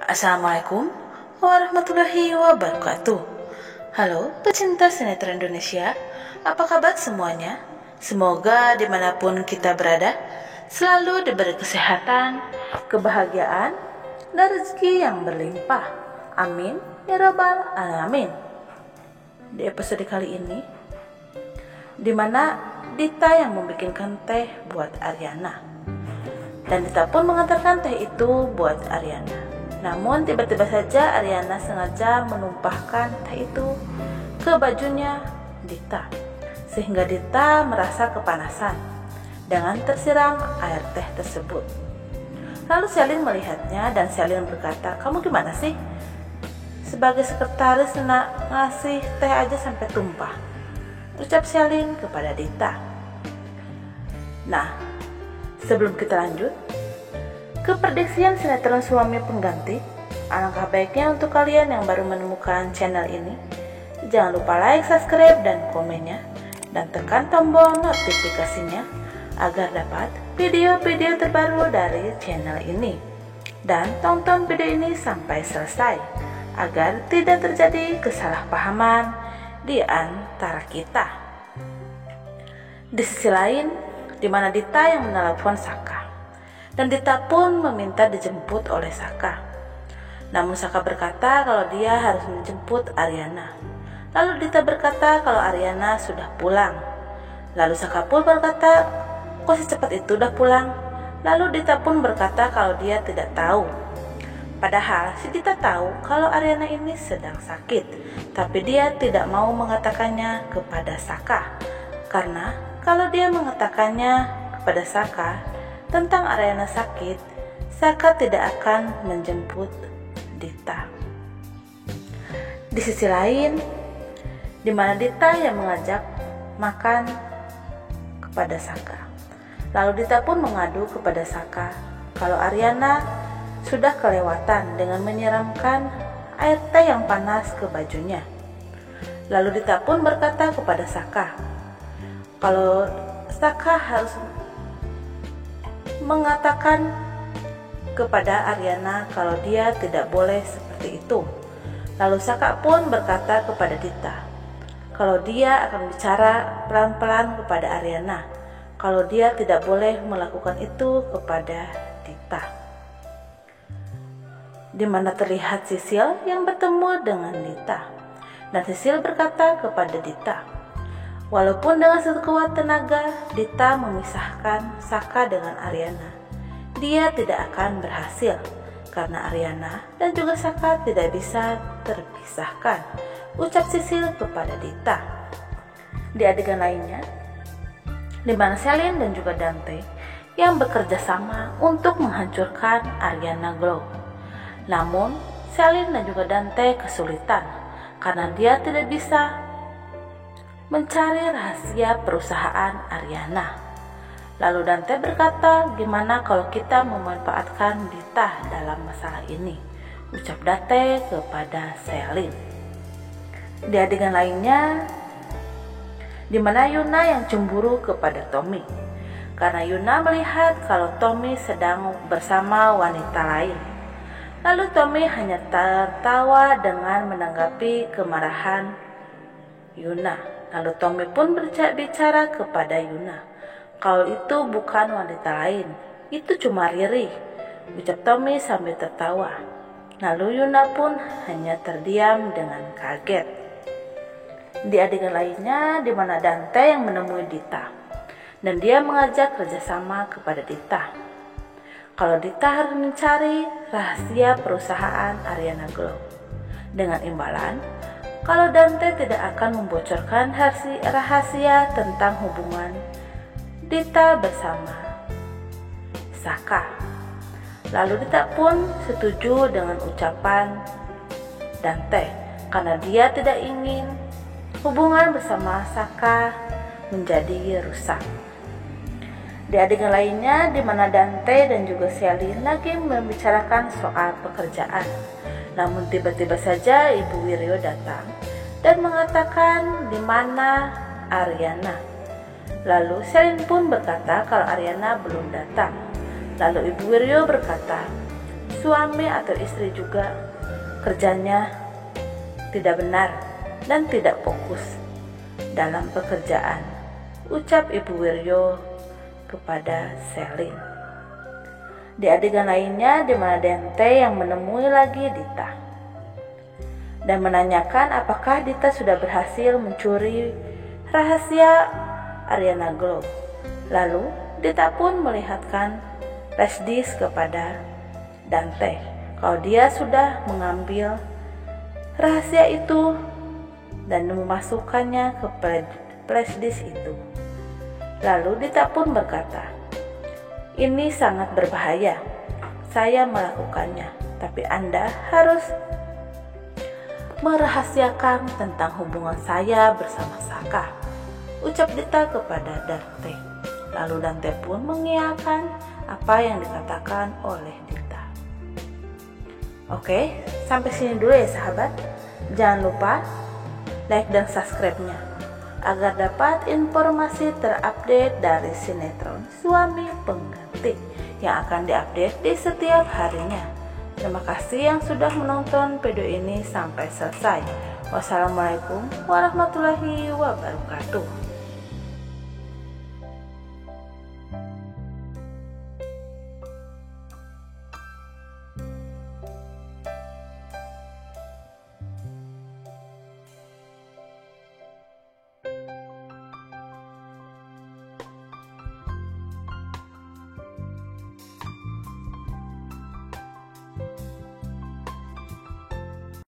Assalamualaikum warahmatullahi wabarakatuh. Halo pecinta sinetron Indonesia, apa kabar semuanya? Semoga dimanapun kita berada selalu diberi kesehatan, kebahagiaan, dan rezeki yang berlimpah. Amin ya rabbal alamin. Di episode kali ini, dimana Dita yang membikinkan teh buat Aryana, dan Dita pun mengantarkan teh itu buat Aryana. Namun tiba-tiba saja Aryana sengaja menumpahkan teh itu ke bajunya Dita, sehingga Dita merasa kepanasan dengan tersiram air teh tersebut. Lalu Selin melihatnya dan Selin berkata, "Kamu gimana sih? Sebagai sekretaris nak ngasih teh aja sampai tumpah," ucap Selin kepada Dita. Nah, sebelum kita lanjut ke prediksian sinetron Suami Pengganti, alangkah baiknya untuk kalian yang baru menemukan channel ini, jangan lupa like, subscribe, dan komennya, dan tekan tombol notifikasinya agar dapat video-video terbaru dari channel ini. Dan tonton video ini sampai selesai agar tidak terjadi kesalahpahaman di antara kita. Di sisi lain, di mana Dita yang menelepon Saka, dan Dita pun meminta dijemput oleh Saka. Namun Saka berkata kalau dia harus menjemput Aryana. Lalu Dita berkata kalau Aryana sudah pulang. Lalu Saka pun berkata, "Kok secepat itu udah pulang?" Lalu Dita pun berkata kalau dia tidak tahu. Padahal si Dita tahu kalau Aryana ini sedang sakit, tapi dia tidak mau mengatakannya kepada Saka. Karena kalau dia mengatakannya kepada Saka tentang Aryana sakit, Saka tidak akan menjemput Dita. Di sisi lain, di mana Dita yang mengajak makan kepada Saka. Lalu Dita pun mengadu kepada Saka kalau Aryana sudah kelewatan dengan menyiramkan air teh yang panas ke bajunya. Lalu Dita pun berkata kepada Saka kalau Saka harus mengatakan kepada Aryana kalau dia tidak boleh seperti itu. Lalu Saka pun berkata kepada Dita kalau dia akan bicara pelan-pelan kepada Aryana kalau dia tidak boleh melakukan itu kepada Dita. Di mana terlihat Sisil yang bertemu dengan Dita, dan Sisil berkata kepada Dita, walaupun dengan sekuat tenaga Dita memisahkan Saka dengan Aryana, dia tidak akan berhasil karena Aryana dan juga Saka tidak bisa terpisahkan, ucap Sisil kepada Dita. Di adegan lainnya, di mana Selin dan juga Dante yang bekerja sama untuk menghancurkan Aryana Glow. Namun Selin dan juga Dante kesulitan karena dia tidak bisa mencari rahasia perusahaan Aryana. Lalu Dante berkata, "Gimana kalau kita memanfaatkan Dita dalam masalah ini?" ucap Dante kepada Selin. Di adegan lainnya, di mana Yuna yang cemburu kepada Tommy karena Yuna melihat kalau Tommy sedang bersama wanita lain. Lalu Tommy hanya tertawa dengan menanggapi kemarahan Yuna. Lalu Tommy pun bicara kepada Yuna, kalau itu bukan wanita lain, itu cuma Riri, ucap Tommy sambil tertawa. Lalu Yuna pun hanya terdiam dengan kaget. Di adegan lainnya, di mana Dante yang menemui Dita, dan dia mengajak kerjasama kepada Dita kalau Dita harus mencari rahasia perusahaan Aryana Glow, dengan imbalan kalau Dante tidak akan membocorkan rahasia tentang hubungan Dita bersama Saka. Lalu Dita pun setuju dengan ucapan Dante karena dia tidak ingin hubungan bersama Saka menjadi rusak. Di adegan lainnya, di mana Dante dan juga Selin lagi membicarakan soal pekerjaan. Namun tiba-tiba saja Ibu Wiryo datang dan mengatakan di mana Aryana. Lalu Selin pun berkata kalau Aryana belum datang. Lalu Ibu Wiryo berkata, suami atau istri juga kerjanya tidak benar dan tidak fokus dalam pekerjaan, ucap Ibu Wiryo kepada Selin. Di adegan lainnya, di mana Dente yang menemui lagi Dita dan menanyakan apakah Dita sudah berhasil mencuri rahasia Ariana Glow. Lalu Dita pun melihatkan flash disk kepada Dante kalau dia sudah mengambil rahasia itu dan memasukkannya ke flash disk itu. Lalu Dita pun berkata, "Ini sangat berbahaya. Saya melakukannya, tapi Anda harus merahasiakan tentang hubungan saya bersama Saka," ucap Dita kepada Dante. Lalu Dante pun mengiyakan apa yang dikatakan oleh Dita. Oke, sampai sini dulu ya sahabat. Jangan lupa like dan subscribe-nya agar dapat informasi terupdate dari sinetron Suami Pengganti yang akan diupdate di setiap harinya. Terima kasih yang sudah menonton video ini sampai selesai. Wassalamualaikum warahmatullahi wabarakatuh.